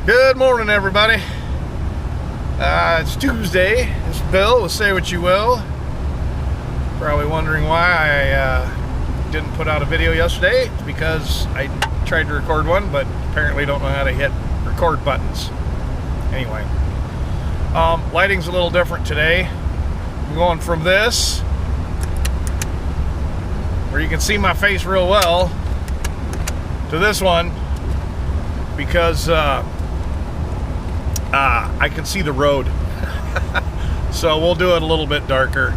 Good morning, everybody. It's Tuesday. It's Bill with Say What You Will. Probably wondering why I didn't put out a video yesterday. It's because I tried to record one, but apparently don't know how to hit record buttons. Anyway, lighting's a little different today. I'm going from this, where you can see my face real well, to this one, because I can see the road. So we'll do it a little bit darker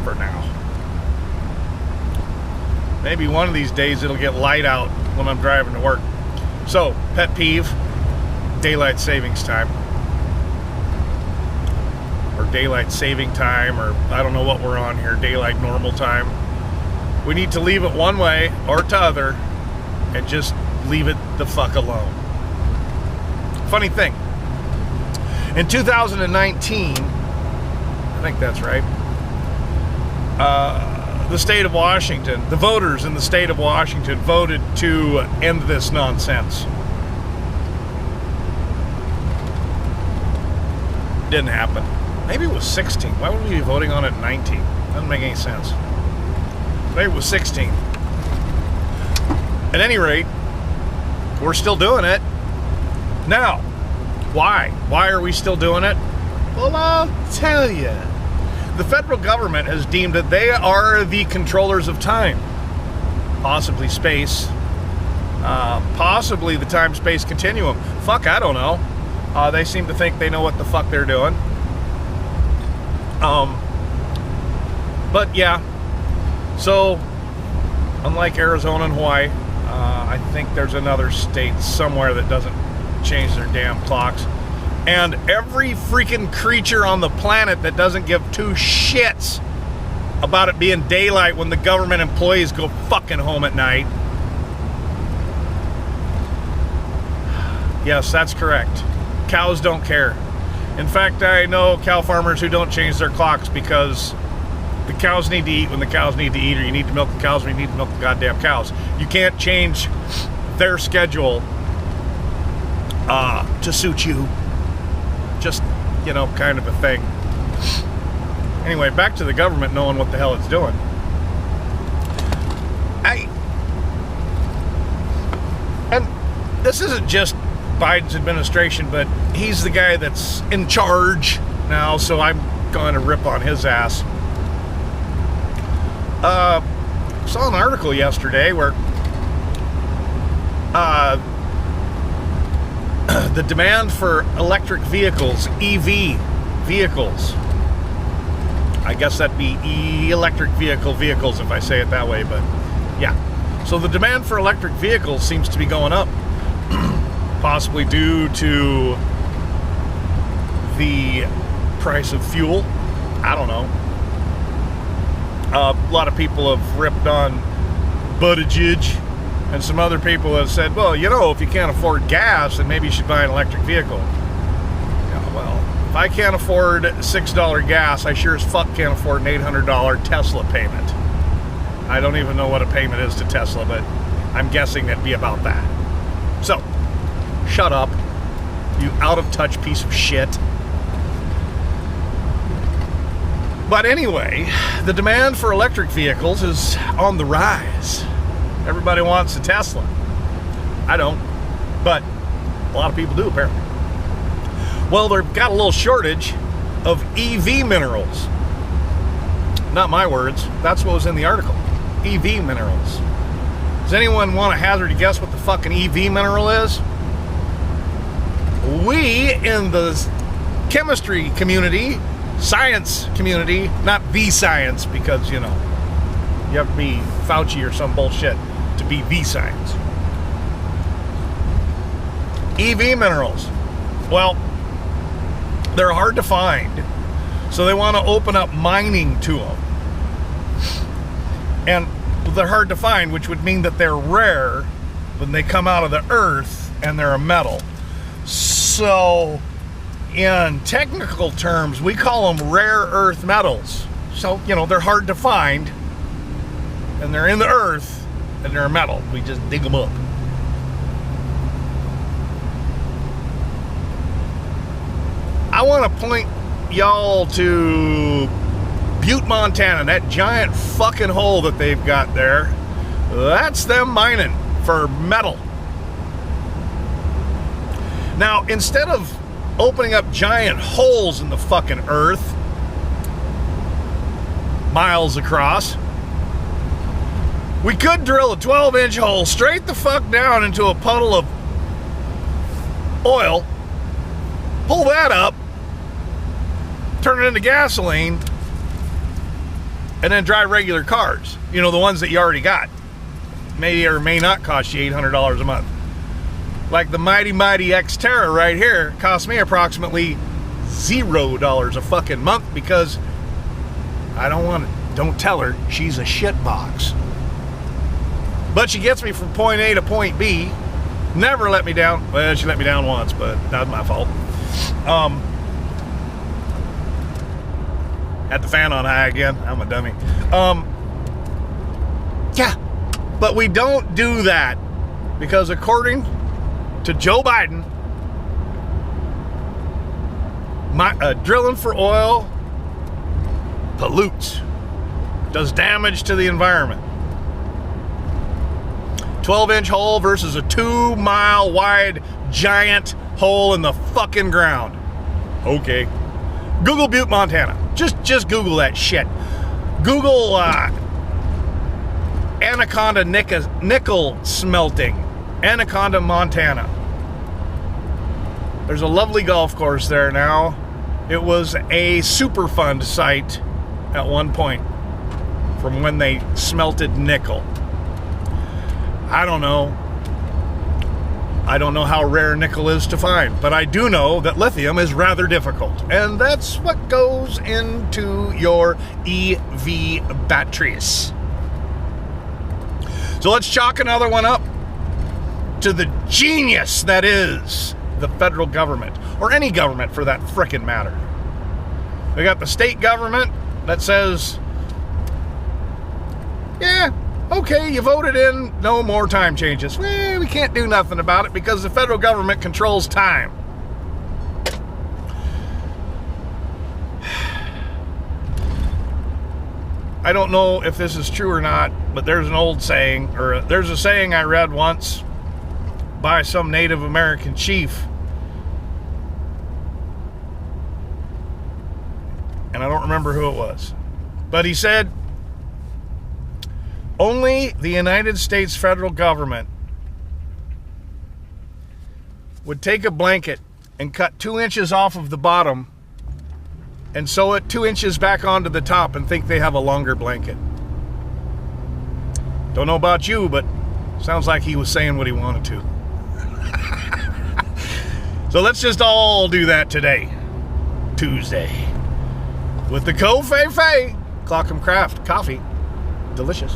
for now. Maybe one of these days it'll get light out when I'm driving to work. So, pet peeve, daylight savings time. Or daylight saving time, or I don't know what we're on here, daylight normal time. We need to leave it one way or t'other and just leave it the fuck alone. Funny thing, in 2019, I think that's right, the state of Washington, the voters in the state of Washington voted to end this nonsense. Didn't happen. Maybe it was 16. Why would we be voting on it in 19? Doesn't make any sense. Maybe it was 16. At any rate, we're still doing it. Now, why? Why are we still doing it? Well, I'll tell you. The federal government has deemed that they are the controllers of time. Possibly space. Possibly the time-space continuum. Fuck, I don't know. They seem to think they know what the fuck they're doing. But yeah. So, unlike Arizona and Hawaii, I think there's another state somewhere that doesn't change their damn clocks. And every freaking creature on the planet that doesn't give two shits about it being daylight when the government employees go fucking home at night. Yes, that's correct. Cows don't care. In fact, I know cow farmers who don't change their clocks because the cows need to eat when the cows need to eat, or you need to milk the cows when you need to milk the goddamn cows. You can't change their schedule to suit you. Just, you know, kind of a thing. Anyway, back to the government knowing what the hell it's doing. And this isn't just Biden's administration, but he's the guy that's in charge now, so I'm going to rip on his ass. Saw an article yesterday where the demand for electric vehicles, EV vehicles, I guess that'd be electric vehicles if I say it that way, but yeah. So the demand for electric vehicles seems to be going up, possibly due to the price of fuel. I don't know. A lot of people have ripped on Buttigieg, and some other people have said, well, you know, if you can't afford gas, then maybe you should buy an electric vehicle. Yeah, well, if I can't afford $6 gas, I sure as fuck can't afford an $800 Tesla payment. I don't even know what a payment is to Tesla, but I'm guessing it'd be about that. So, shut up, you out-of-touch piece of shit. But anyway, the demand for electric vehicles is on the rise. Everybody wants a Tesla. I don't, but a lot of people do apparently. Well, they've got a little shortage of EV minerals. Not my words, that's what was in the article. EV minerals. Does anyone want to hazard a guess what the fucking EV mineral is? We in the chemistry community, science community, not the science, because, you know, you have to be Fauci or some bullshit to be the science. EV minerals. Well, they're hard to find, so they want to open up mining to them. And they're hard to find, which would mean that they're rare when they come out of the earth and they're a metal. So, in technical terms, we call them rare earth metals. So, you know, they're hard to find, and they're in the earth, and they're a metal. We just dig them up. I want to point y'all to Butte, Montana, that giant fucking hole that they've got there. That's them mining for metal. Now, instead of opening up giant holes in the fucking earth, miles across, we could drill a 12-inch hole straight the fuck down into a puddle of oil, pull that up, turn it into gasoline, and then drive regular cars. You know, the ones that you already got. May or may not cost you $800 a month. Like the mighty Xterra right here cost me approximately $0 a fucking month because don't tell her she's a shitbox. But she gets me from point A to point B. Never let me down. Well, she let me down once, but that was my fault. Had the fan on high again. I'm a dummy. Yeah, but we don't do that because according to Joe Biden, drilling for oil pollutes, does damage to the environment. 12-inch hole versus a 2-mile wide giant hole in the fucking ground. Okay. Google Butte, Montana. Just Google that shit. Google Anaconda nickel smelting. Anaconda, Montana. There's a lovely golf course there now. It was a Superfund site at one point from when they smelted nickel. I don't know. I don't know how rare nickel is to find, but I do know that lithium is rather difficult, and that's what goes into your EV batteries. So let's chalk another one up to the genius that is the federal government, or any government for that frickin' matter. We got the state government that says, yeah, okay, you voted in, no more time changes. Well, we can't do nothing about it because the federal government controls time. I don't know if this is true or not, but there's an old saying, or there's a saying I read once by some Native American chief. And I don't remember who it was. But he said, only the United States federal government would take a blanket and cut 2 inches off of the bottom and sew it 2 inches back onto the top and think they have a longer blanket. Don't know about you, but sounds like he was saying what he wanted to. So let's just all do that today, Tuesday, with the Ko-Fei Clockham Craft coffee. Delicious.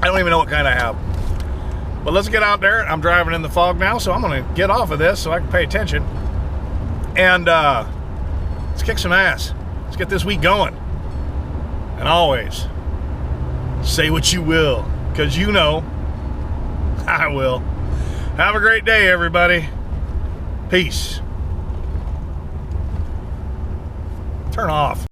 I don't even know what kind I have. But let's get out there. I'm driving in the fog now, so I'm going to get off of this so I can pay attention. And let's kick some ass. Let's get this week going. And always, say what you will, because you know I will. Have a great day, everybody. Peace. Turn off.